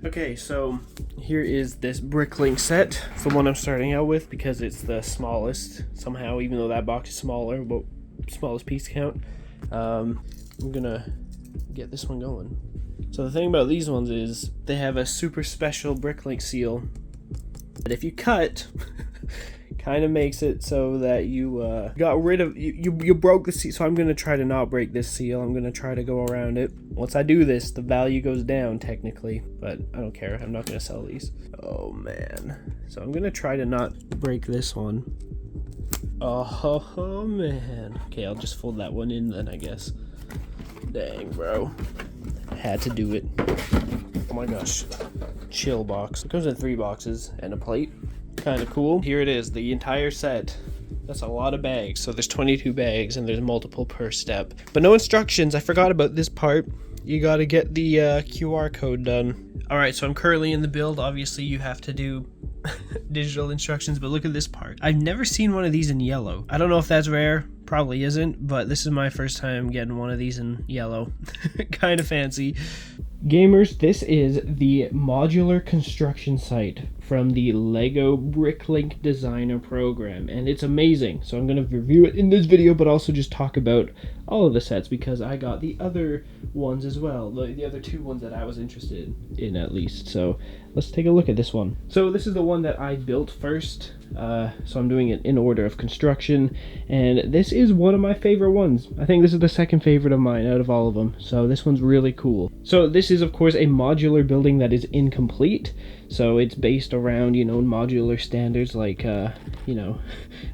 Okay, so here is this Bricklink set. It's the one I'm starting out with because it's the smallest somehow, even though that box is smaller, but smallest piece count. I'm gonna get this one going. So the thing about these ones is they have a super special Bricklink seal that if you cut, kind of makes it so that you got rid of you broke the seal. So I'm gonna try to not break this seal. I'm gonna try to go around it. Once I do this, the value goes down technically, but I don't care. I'm not gonna sell these. Oh man. So I'm gonna try to not break this one. Oh man. Okay, I'll just fold that one in then, I guess. Dang, bro. Had to do it. Oh my gosh. Chill box. It comes in 3 boxes and a plate. Kind of cool. Here it is, the entire set. That's a lot of bags. So there's 22 bags and there's multiple per step. But no instructions. I forgot about this part. You got to get the QR code done. Alright, so I'm currently in the build. Obviously you have to do digital instructions, but look at this part. I've never seen one of these in yellow. I don't know if that's rare. Probably isn't, but this is my first time getting one of these in yellow. Kind of fancy. Gamers, this is the Modular Construction Site from the LEGO Bricklink Designer Program, and it's amazing. So I'm going to review it in this video, but also just talk about all of the sets because I got the other ones as well, the other 2 ones that I was interested in at least. So let's take a look at this one. So this is the one that I built first. So I'm doing it in order of construction, and this is one of my favorite ones. I think this is the second favorite of mine out of all of them, so this one's really cool. So this is of course a modular building that is incomplete, so it's based around, you know, modular standards like you know,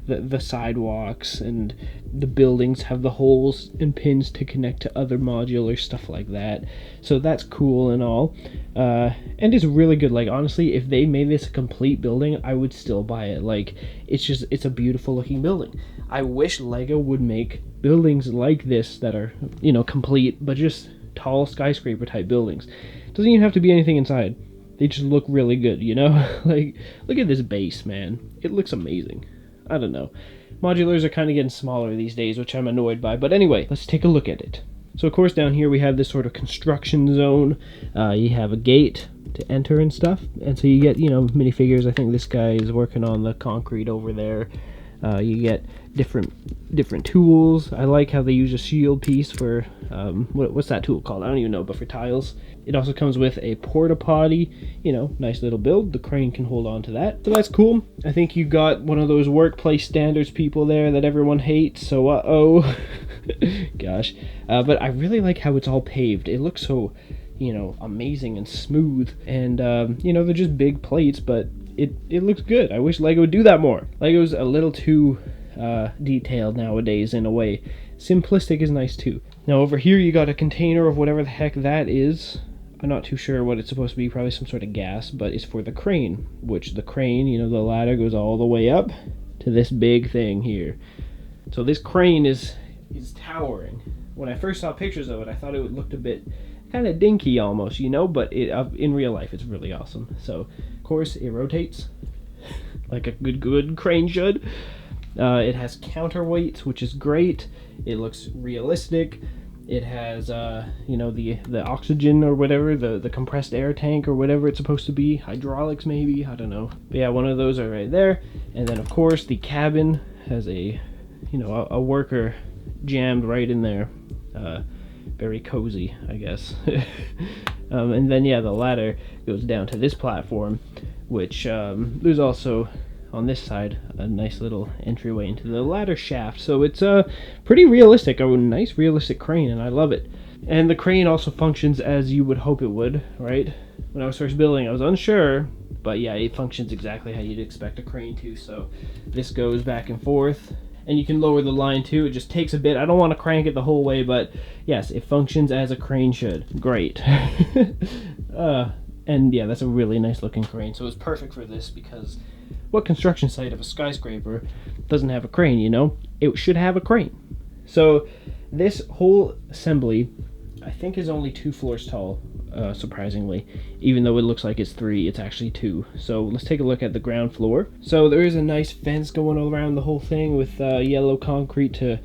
the sidewalks and the buildings have the holes and pins to connect to other modular stuff like that. So that's cool and all, and it's really good. Like honestly, if they made this a complete building, I would still buy it. Like it's a beautiful looking building. I wish LEGO would make buildings like this that are, you know, complete, but just tall skyscraper type buildings. It doesn't even have to be anything inside. They just look really good, you know? Like, look at this base, man. It looks amazing. I don't know. Modulars are kind of getting smaller these days, which I'm annoyed by. But anyway, let's take a look at it. So of course down here we have this sort of construction zone. You have a gate to enter and stuff. And so you get, you know, minifigures. I think this guy is working on the concrete over there. You get different tools. I like how they use a shield piece for, what's that tool called? I don't even know, but for tiles. It also comes with a porta potty, you know, nice little build. The crane can hold on to that. So that's cool. I think you got one of those workplace standards people there that everyone hates, so uh-oh. Gosh. But I really like how it's all paved. It looks so, you know, amazing and smooth. And, you know, they're just big plates, but it looks good. I wish LEGO would do that more. LEGO's a little too detailed nowadays in a way. Simplistic is nice too. Now over here you got a container of whatever the heck that is. I'm not too sure what it's supposed to be, probably some sort of gas, but it's for the crane, which the crane, you know, the ladder goes all the way up to this big thing here. So this crane is towering. When I first saw pictures of it, I thought it looked a bit kind of dinky almost, you know, but in real life it's really awesome. So of course it rotates like a good crane should. It has counterweights, which is great. It looks realistic. It has you know, the oxygen or whatever, the compressed air tank or whatever it's supposed to be, hydraulics maybe, I don't know. But yeah, one of those are right there. And then of course the cabin has a, you know, a worker jammed right in there. Very cozy, I guess. And then yeah, the ladder goes down to this platform, which there's also on this side a nice little entryway into the ladder shaft. So it's pretty realistic, a nice realistic crane, and I love it. And the crane also functions as you would hope it would, right? When I was first building I was unsure, but yeah, it functions exactly how you'd expect a crane to. So this goes back and forth, and you can lower the line too. It just takes a bit. I don't want to crank it the whole way, but yes, it functions as a crane should. Great. And yeah, that's a really nice looking crane, so it's perfect for this because what construction site of a skyscraper doesn't have a crane, you know? It should have a crane. So this whole assembly, I think, is only 2 floors tall, surprisingly. Even though it looks like it's 3, it's actually 2. So let's take a look at the ground floor. So there is a nice fence going all around the whole thing with yellow concrete to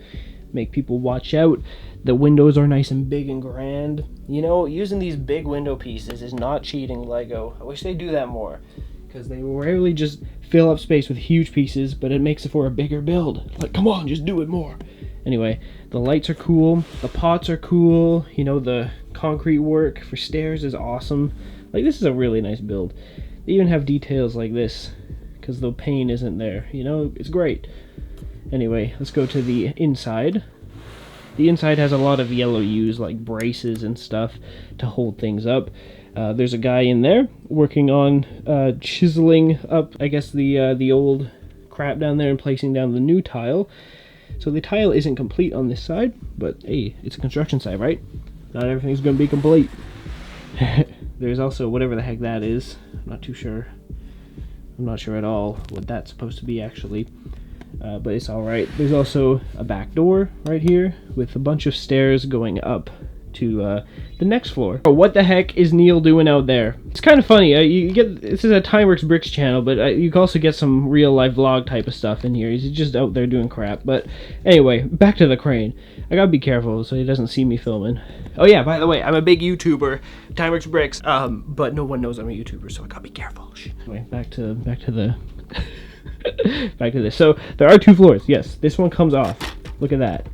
make people watch out. The windows are nice and big and grand. You know, using these big window pieces is not cheating, Lego. I wish they do that more, because they rarely just fill up space with huge pieces, but it makes it for a bigger build. Like, come on, just do it more. Anyway, the lights are cool, the pots are cool, you know, the concrete work for stairs is awesome. Like, this is a really nice build. They even have details like this, because the pane isn't there, you know, it's great. Anyway, let's go to the inside. The inside has a lot of yellow U's, like braces and stuff, to hold things up. There's a guy in there working on chiseling up, I guess, the old crap down there and placing down the new tile. So the tile isn't complete on this side, but hey, it's a construction site, right? Not everything's going to be complete. There's also whatever the heck that is. I'm not too sure. I'm not sure at all what that's supposed to be, actually. But it's alright. There's also a back door right here with a bunch of stairs going up to the next floor. Oh, what the heck is Neil doing out there? It's kind of funny. You get, this is a Timeworks Bricks channel, but you can also get some real life vlog type of stuff in here. He's just out there doing crap. But anyway, back to the crane. I gotta be careful so he doesn't see me filming. Oh yeah, by the way, I'm a big YouTuber, Timeworks Bricks. But no one knows I'm a YouTuber, so I gotta be careful. Anyway, back to the back to this. So there are 2 floors. Yes, this one comes off. Look at that.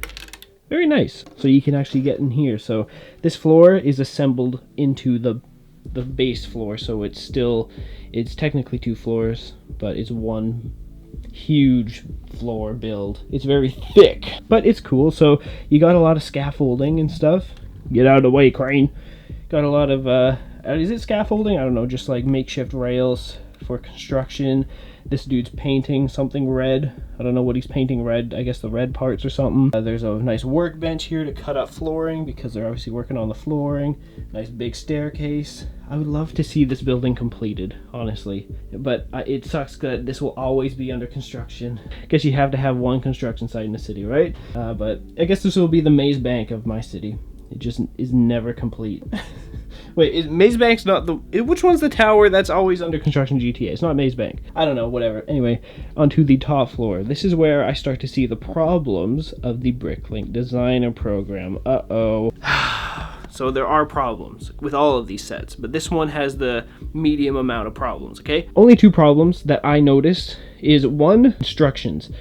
Very nice. So you can actually get in here. So this floor is assembled into the base floor. So it's technically 2 floors, but it's one huge floor build. It's very thick, but it's cool. So you got a lot of scaffolding and stuff. Get out of the way, crane. Got a lot of is it scaffolding? I don't know, just like makeshift rails for construction. This dude's painting something red. I don't know what he's painting red. I guess the red parts or something. There's a nice workbench here to cut up flooring because they're obviously working on the flooring. Nice big staircase. I would love to see this building completed, honestly. But it sucks that this will always be under construction. I guess you have to have one construction site in the city, right? But I guess this will be the maze bank of my city. It just is never complete. Wait, is Maze Bank's not the... Which one's the tower that's always under construction GTA? It's not Maze Bank. I don't know, whatever. Anyway, onto the top floor. This is where I start to see the problems of the Bricklink Designer Program. Uh-oh. So there are problems with all of these sets, but this one has the medium amount of problems, okay? Only 2 problems that I noticed is 1, instructions.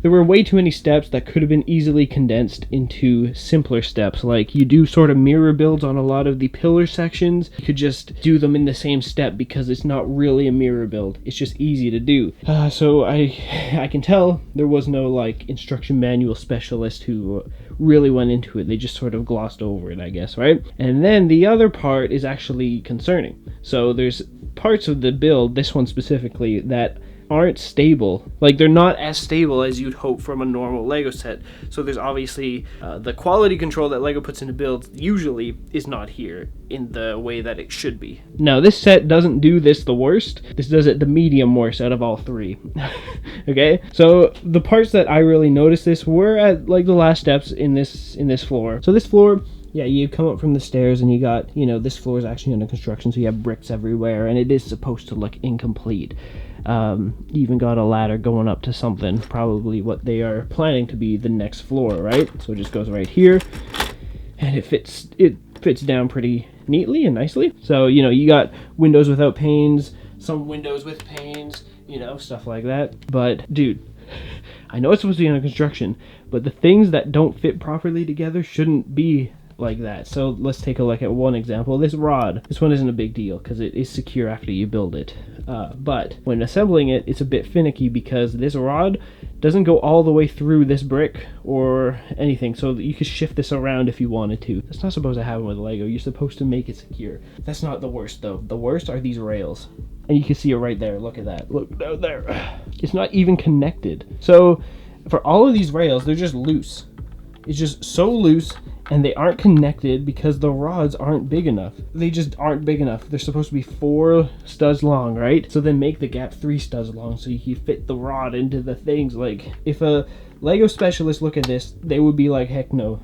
There were way too many steps that could have been easily condensed into simpler steps. Like, you do sort of mirror builds on a lot of the pillar sections. You could just do them in the same step because it's not really a mirror build. It's just easy to do. So I can tell there was no, like, instruction manual specialist who really went into it. They just sort of glossed over it, I guess, right? And then the other part is actually concerning. So there's parts of the build, this one specifically, that aren't stable. Like, they're not as stable as you'd hope from a normal Lego set. So there's obviously the quality control that Lego puts into builds usually is not here in the way that it should be. Now, this set doesn't do this the worst. This does it the medium worst out of all 3. Okay? So the parts that I really noticed this were at, like, the last steps in this floor. So this floor, yeah, you come up from the stairs and you got, you know, this floor is actually under construction, so you have bricks everywhere, and it is supposed to look incomplete. You even got a ladder going up to something, probably what they are planning to be the next floor, right? So it just goes right here, and it fits down pretty neatly and nicely. So, you know, you got windows without panes, some windows with panes, you know, stuff like that. But, dude, I know it's supposed to be under construction, but the things that don't fit properly together shouldn't be like that. So let's take a look at one example. This rod. This one isn't a big deal because it is secure after you build it. But when assembling it, it's a bit finicky because this rod doesn't go all the way through this brick or anything. So you could shift this around if you wanted to. That's not supposed to happen with Lego. You're supposed to make it secure. That's not the worst though. The worst are these rails. And you can see it right there. Look at that. Look down there. It's not even connected. So for all of these rails, they're just loose. It's just so loose, and they aren't connected because the rods aren't big enough. They just aren't big enough. They're supposed to be 4 studs long, right? So then make the gap 3 studs long so you can fit the rod into the things. Like, if a Lego specialist look at this, they would be like, heck no,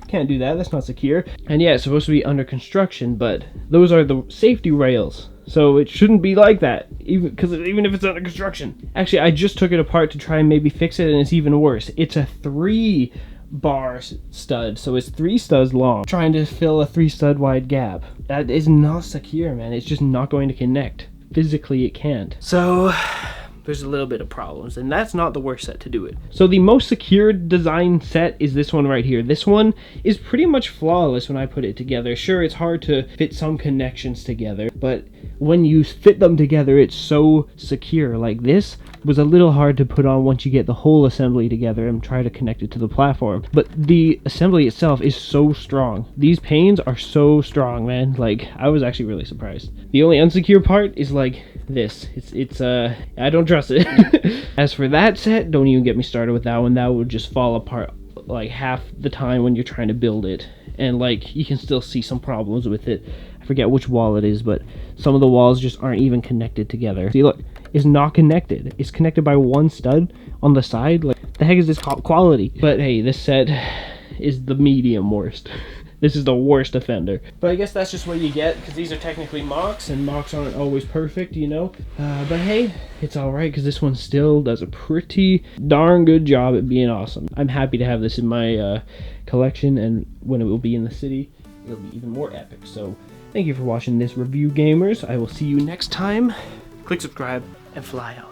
can't do that, that's not secure. And yeah, it's supposed to be under construction, but those are the safety rails. So it shouldn't be like that, even if it's under construction. Actually, I just took it apart to try and maybe fix it, and it's even worse. It's a 3 bar stud, so it's 3 studs long, trying to fill a 3 stud wide gap. That is not secure, man. It's just not going to connect. Physically it can't. So there's a little bit of problems, and that's not the worst set to do it. So the most secure design set is this one right here. This one is pretty much flawless when I put it together. Sure, it's hard to fit some connections together, but when you fit them together, it's so secure. Like, this was a little hard to put on once you get the whole assembly together and try to connect it to the platform. But the assembly itself is so strong. These panes are so strong, man. Like, I was actually really surprised. The only unsecure part is like this. It's I don't trust it. As for that set, don't even get me started with that one. That would just fall apart like half the time when you're trying to build it. And like, you can still see some problems with it. I forget which wall it is, but some of the walls just aren't even connected together. See, look, it's not connected. It's connected by one stud on the side. Like, the heck is this quality? But hey, this set is the medium worst. This is the worst offender. But I guess that's just what you get, because these are technically mocks, and mocks aren't always perfect, you know? But hey, it's alright, because this one still does a pretty darn good job at being awesome. I'm happy to have this in my collection, and when it will be in the city, it'll be even more epic. So thank you for watching this review, gamers. I will see you next time. Click subscribe and fly on.